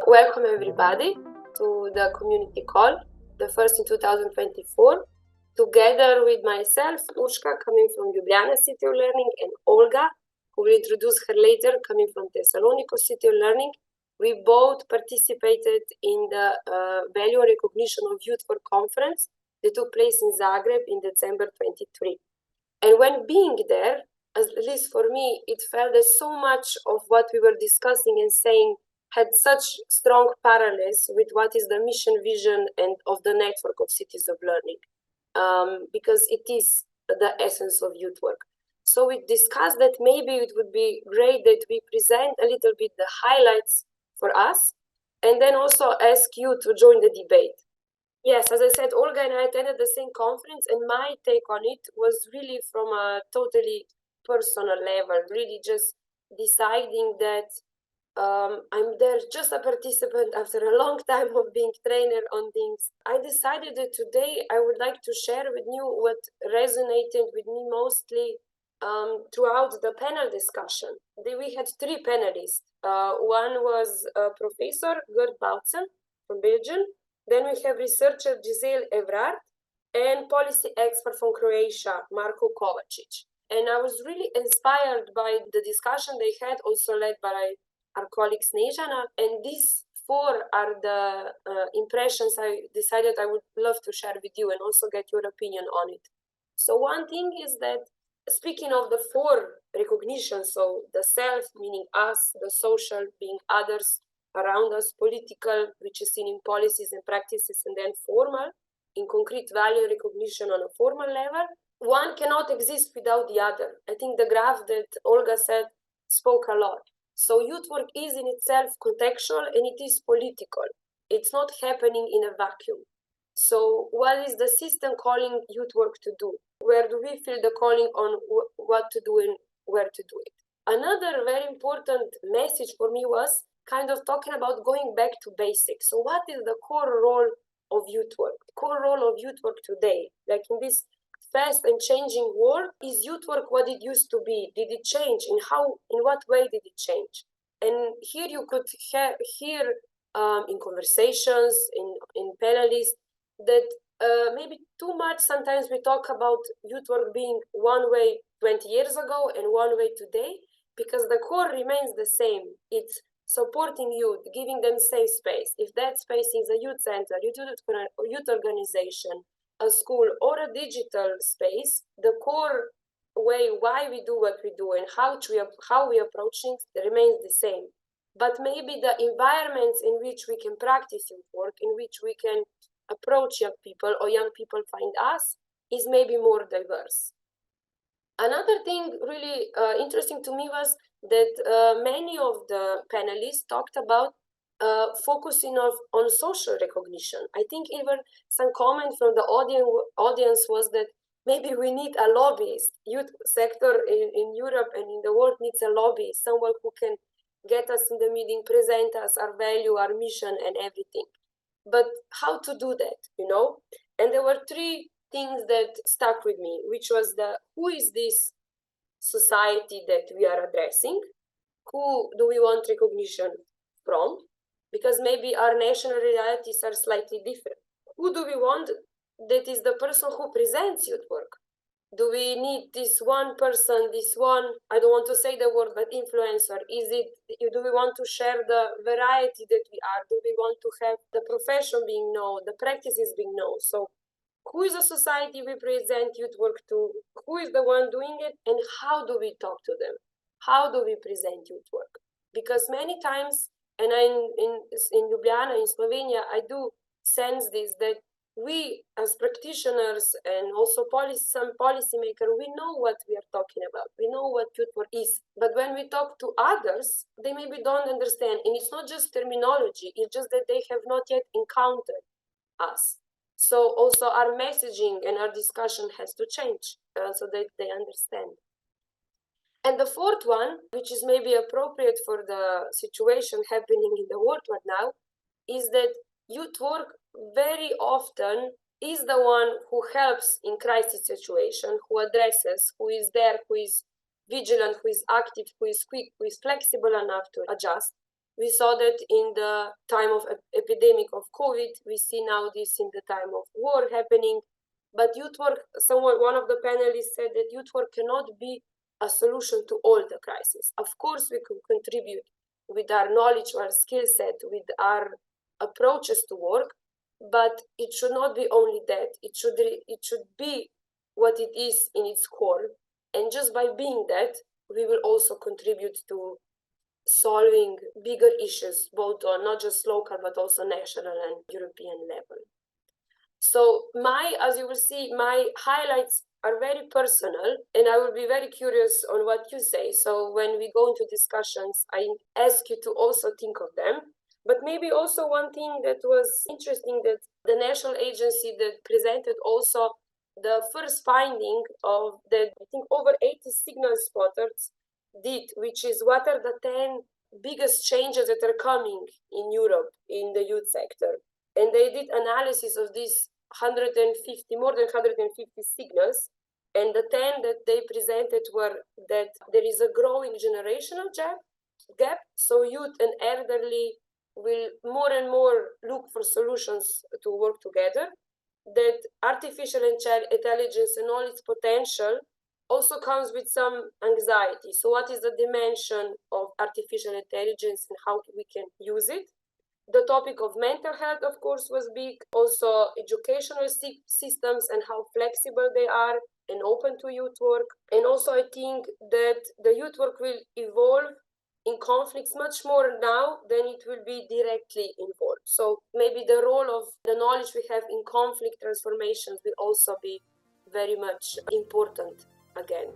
Welcome everybody to the community call, the first in 2024, together with myself, Urška, coming from Ljubljana City of Learning, and Olga, who will introduce her later, coming from Thessaloniki City of Learning. We both participated in the Value and Recognition of Youth Work Conference that took place in Zagreb in December 23. And when being there, at least for me, it felt that so much of what we were discussing and saying had such strong parallels with what is the mission, vision, and of the network of cities of learning, because it is the essence of youth work. So we discussed that maybe it would be great that we present a little bit the highlights for us, and then also ask you to join the debate. Yes, as I said, Olga and I attended the same conference, and my take on it was really from a totally personal level, really just deciding that I'm there just a participant after a long time of being trainer on things. I decided that today I would like to share with you what resonated with me mostly throughout the panel discussion. We had three panelists. One was Professor Gert Boutzen from Belgium. Then we have researcher Giselle Evrard and policy expert from Croatia, Marko Kovacic. And I was really inspired by the discussion they had, also led by our colleague Snežana. And these four are the impressions I decided I would love to share with you and also get your opinion on it. So one thing is that, speaking of the four recognitions, so the self, meaning us, the social, being others around us, political, which is seen in policies and practices, and then formal, in concrete value recognition on a formal level, one cannot exist without the other. I think the graph that Olga said spoke a lot. So youth work is in itself contextual and it is political. It's not happening in a vacuum. So what is the system calling youth work to do? Where do we feel the calling on what to do and where to do it? Another very important message for me was kind of talking about going back to basics. So what is the core role of youth work? Core role of youth work today, like in this fast and changing world, is youth work what it used to be? Did it change? In what way did it change? And here you could hear in conversations, in panelists, that maybe too much sometimes we talk about youth work being one way 20 years ago and one way today, because the core remains the same. It's supporting youth, giving them safe space. If that space is a youth center, youth organization, a school, or a digital space, the core way why we do what we do and how we approach things remains the same. But maybe the environments in which we can practice youth work, in which we can approach young people or young people find us, is maybe more diverse. Another thing really interesting to me was that many of the panelists talked about focusing on social recognition. I think even some comment from the audience was that maybe we need a lobbyist. Youth sector in Europe and in the world needs a lobbyist, someone who can get us in the meeting, present us our value, our mission, and everything. But how to do that, you know? And there were three things that stuck with me, which was who is this society that we are addressing? Who do we want recognition from? Because maybe our national realities are slightly different. Who do we want that is the person who presents youth work? Do we need this one person, this one, I don't want to say the word, but influencer? Do we want to share the variety that we are? Do we want to have the profession being known, the practices being known? So who is the society we present youth work to? Who is the one doing it? And how do we talk to them? How do we present youth work? Because many times, and in Ljubljana, in Slovenia, I do sense this, that we as practitioners and also some policymakers, we know what we are talking about. We know what youth work is. But when we talk to others, they maybe don't understand. And it's not just terminology, it's just that they have not yet encountered us. So also our messaging and our discussion has to change so that they understand. And the fourth one, which is maybe appropriate for the situation happening in the world right now, is that youth work very often is the one who helps in crisis situation, who addresses, who is there, who is vigilant, who is active, who is quick, who is flexible enough to adjust. We saw that in the time of epidemic of COVID. We see now this in the time of war happening. But youth work, one of the panelists said that youth work cannot be a solution to all the crises. Of course, we can contribute with our knowledge, our skill set, with our approaches to work, but it should not be only that. It should be what it is in its core. And just by being that, we will also contribute to solving bigger issues, both on not just local, but also national and European level. So as you will see, my highlights are very personal, and I will be very curious on what you say. So when we go into discussions, I ask you to also think of them. But maybe also one thing that was interesting, that the national agency that presented also the first finding of that, I think over 80 signal spotters did, which is what are the 10 biggest changes that are coming in Europe in the youth sector. And they did analysis of these more than 150 signals. And the 10 that they presented were that there is a growing generational gap. So youth and elderly will more and more look for solutions to work together. That artificial intelligence and all its potential also comes with some anxiety. So what is the dimension of artificial intelligence and how we can use it? The topic of mental health, of course, was big. Also, educational systems and how flexible they are and open to youth work. And also, I think that the youth work will evolve in conflicts much more now than it will be directly involved. So maybe the role of the knowledge we have in conflict transformations will also be very much important again.